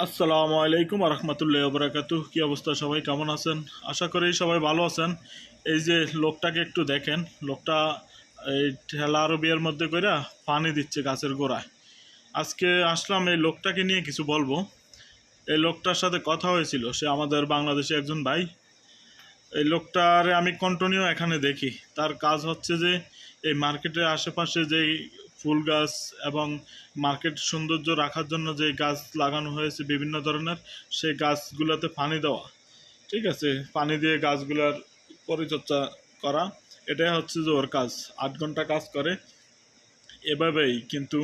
আসসালামু আলাইকুম রহমতুল্লাহ বরাকাতুহ। কি অবস্থা, সবাই কেমন আছেন? আশা করি সবাই ভালো আছেন। এই যে লোকটাকে একটু দেখেন, লোকটা এই ঠেলা আরো বিয়ের মধ্যে কইরা পানি দিচ্ছে গাছের গোড়ায়। আজকে আসলাম এই লোকটাকে নিয়ে কিছু বলবো। এই লোকটার সাথে কথা হয়েছিল, সে আমাদের বাংলাদেশে একজন ভাই। এই লোকটার আমি কন্টিনিউ এখানে দেখি, তার কাজ হচ্ছে যে এই মার্কেটের আশেপাশে যেই ফুল গাছ এবং মার্কেট সৌন্দর্য রাখার জন্য যে গাছ লাগানো হয়েছে বিভিন্ন ধরনের, সেই গাছগুলোতে পানি দেওয়া। ঠিক আছে, পানি দিয়ে গাছগুলোর পরিচর্যা করা, এটাই হচ্ছে যে ওর কাজ। 8 ঘন্টা কাজ করে এভাবেই, কিন্তু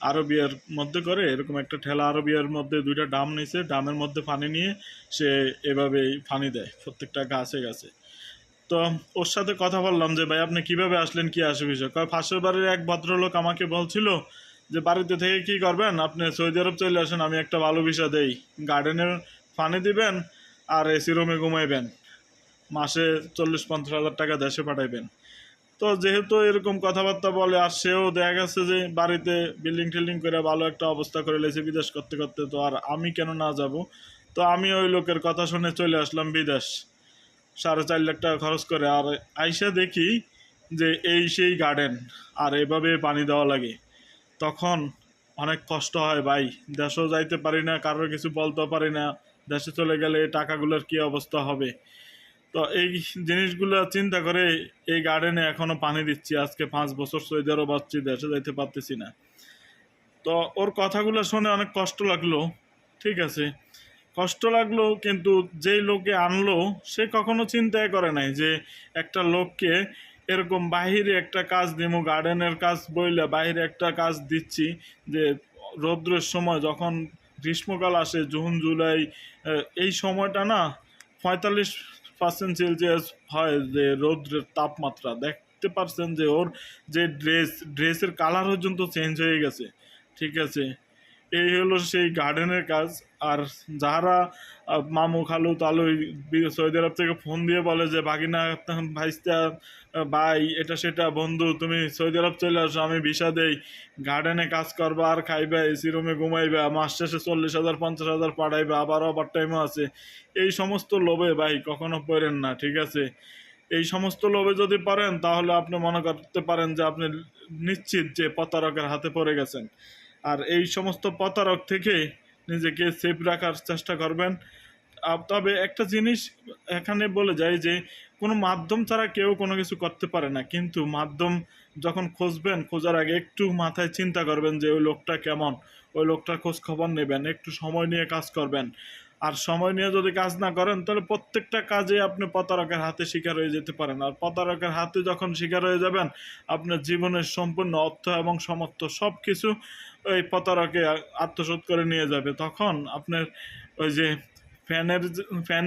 আরবিয়ার মধ্যে করে এরকম একটা ঠেলা আরবিয়ার মধ্যে 2টা ডাম নিয়েছে, ডামের মধ্যে পানি নিয়ে সে এভাবেই পানি দেয় প্রত্যেকটা গাছে গাছে। তো ওর সাথে কথা বললাম যে ভাই আপনি কিভাবে আসলেন, কি আসে বিষয়। পাশের বাড়ির এক ভদ্রলোক আমাকে বলছিল যে বাড়িতে থেকে কি করবেন, আপনি সৌদি আরব চলে আসেন, আমি একটা ভালো ভিসা দেই, গার্ডেনের পানি দিবেন আর এসি রুমে ঘুমাইবেন, মাসে 40-50 হাজার টাকা দেশে পাঠাইবেন। তো যেহেতু এরকম কথাবার্তা বলে, আর সেও দেখা গেছে যে বাড়িতে বিল্ডিং টিল্ডিং করে ভালো একটা অবস্থা করে লেছে বিদেশ করতে করতে, তো আর আমি কেন না যাব। তো আমি ওই লোকের কথা শুনে চলে আসলাম বিদেশ, 4.5 লাখ টাকা খরচ করে। আর আইসা দেখি যে এই সেই গার্ডেন, আর এভাবে পানি দেওয়া লাগে। তখন অনেক কষ্ট হয় ভাই, দেশেও যাইতে পারি না, কারোর কিছু বলতেও পারি না। দেশে চলে গেলে এই টাকাগুলোর কী অবস্থা হবে। তো এই জিনিসগুলো চিন্তা করে এই গার্ডেনে এখনও পানি দিচ্ছি। আজকে 5 বছর সৌদি আরব আসছি, দেশে যাইতে পারতেছি না। তো ওর কথাগুলো শুনে অনেক কষ্ট লাগলো। ঠিক আছে, কষ্ট লাগলো, কিন্তু যেই লোকে আনলো সে কখনো চিন্তাই করে নাই যে একটা লোককে এরকম বাহিরে একটা কাজ দিব, গার্ডেনের কাজ বইলে বাহিরে একটা কাজ দিচ্ছি, যে রৌদ্রের সময় যখন গ্রীষ্মকাল আসে জুন জুলাই, এই সময়টা না 45% সেলসিয়াস হয় যে রৌদ্রের তাপমাত্রা। দেখতে পারছেন যে ওর যে ড্রেসের কালার পর্যন্ত চেঞ্জ হয়ে গেছে। ঠিক আছে, এই হলো সেই গার্ডেনের কাজ। আর যারা মামু খালু তালু সৌদি আরব থেকে ফোন দিয়ে বলে যে বাগিনা ভাইস্তা ভাই এটা সেটা বন্ধু তুমি সৌদি আরব চলে আসো, আমি ভিসা দেই, গার্ডেনে কাজ করবা আর খাইবা, এসি রুমে ঘুমাইবা, মাস শেষে 40,000-50,000 পাঠাইবা, আবার ওভার টাইমও আছে। এই সমস্ত লোভে ভাই কখনো পড়েন না। ঠিক আছে, এই সমস্ত লোভে যদি পারেন তাহলে আপনি মনে করতে পারেন যে আপনি নিশ্চিত যে প্রতারকের হাতে পড়ে গেছেন। আর এই সমস্ত প্রতারক থেকে নিজেকে সেফ রাখার চেষ্টা করবেন। তবে একটা জিনিস এখানে বলে যায় যে কোনো মাধ্যম ছাড়া কেউ কোনো কিছু করতে পারে না, কিন্তু মাধ্যম যখন খুঁজবেন, খোঁজার আগে একটু মাথায় চিন্তা করবেন যে ওই লোকটা কেমন, ওই লোকটার খোঁজ খবর নেবেন, একটু সময় নিয়ে কাজ করবেন। আর সময় নিয়ে যদি কাজ না করেন তাহলে প্রত্যেকটা কাজে আপনি প্রতারকের হাতে শিকার হয়ে যেতে পারেন। আর প্রতারকের হাতে যখন শিকার হয়ে যাবেন, আপনার জীবনের সম্পূর্ণ অর্থ এবং সমর্থ সব কিছু ওই প্রতারকে আত্মসাৎ করে নিয়ে যাবে। তখন আপনার ওই যে ফ্যান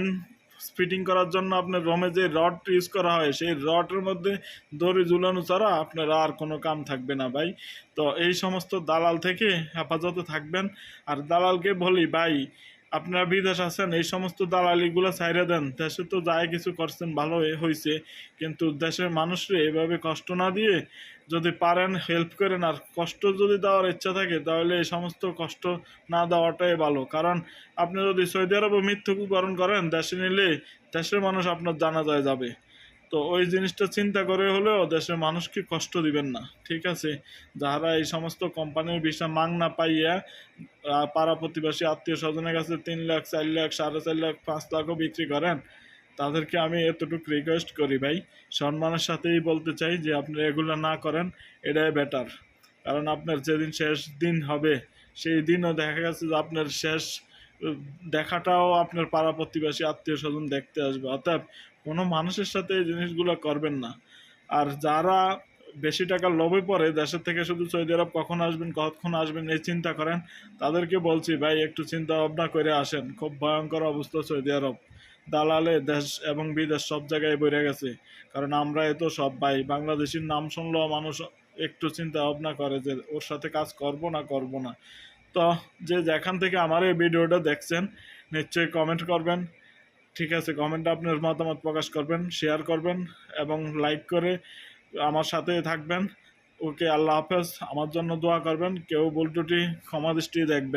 ফিটিং করার জন্য আপনার রোমে যে রড ইউজ করা হয়, সেই রডের মধ্যে দড়ি ঝুলানো ছাড়া আপনার আর কোনো কাম থাকবে না ভাই। তো এই সমস্ত দালাল থেকে হেফাজতে থাকবেন। আর দালালকে বলি ভাই, আপনারা বিদেশ আছেন, এই সমস্ত দালালিগুলো ছাইড়া দেন। দেশে তো যাই কিছু করছেন ভালো হয়েছে, কিন্তু দেশের মানুষরে এভাবে কষ্ট না দিয়ে যদি পারেন হেল্প করেন। আর কষ্ট যদি দেওয়ার ইচ্ছা থাকে তাহলে এই সমস্ত কষ্ট না দেওয়াটাই ভালো। কারণ আপনি যদি সৌদি আরবে মৃত্যুবরণ করেন, দেশে নিলে দেশের মানুষ আপনার জানাজায় যাবে। তো ওই জিনিসটা চিন্তা করে হলেও দেশের মানুষকে কষ্ট দিবেন না। ঠিক আছে, যারা এই সমস্ত কোম্পানির ভিসা না পাইয়া পাড়া প্রতিবেশী আত্মীয় স্বজনের কাছে 3 লাখ 4 লাখ 4.5 লাখ 5 লাখও বিক্রি করেন, তাদেরকে আমি এতটুকু রিকোয়েস্ট করি ভাই, সম্মানের সাথেই বলতে চাই যে আপনি এগুলো না করেন, এটাই বেটার। কারণ আপনার যেদিন শেষ দিন হবে সেই দিনও দেখা গেছে যে আপনার শেষ দেখাটাও আপনার পাড়া প্রতিবেশী আত্মীয় স্বজন দেখতে আসবে। অতএব কোনো মানুষের সাথে এই জিনিসগুলো করবেন না। আর যারা বেশি টাকার লোভে পড়ে দেশের থেকে শুধু সৌদি আরব কখন আসবেন কখন আসবেন এই চিন্তা করেন, তাদেরকে বলছি ভাই একটু চিন্তা ভাবনা করে আসেন। খুব ভয়ঙ্কর অবস্থা সৌদি আরব, দালালে দেশ এবং বিদেশ সব জায়গায় বেড়ে গেছে। কারণ আমরা এত সব ভাই বাংলাদেশের নাম শুনলেও মানুষ একটু চিন্তা ভাবনা করে যে ওর সাথে কাজ করব না করব না। তো যে যেখান থেকে আমার এই ভিডিওটা দেখছেন নিশ্চয়ই কমেন্ট করবেন। ঠিক আছে, কমেন্টে আপনার মতামত প্রকাশ করবেন, শেয়ার করবেন এবং লাইক করে আমার সাথে থাকবেন। ওকে, আল্লাহ হাফেজ। আমার জন্য দোয়া করবেন, কেউ ভুল ত্রুটি ক্ষমা দৃষ্টি দেখবেন।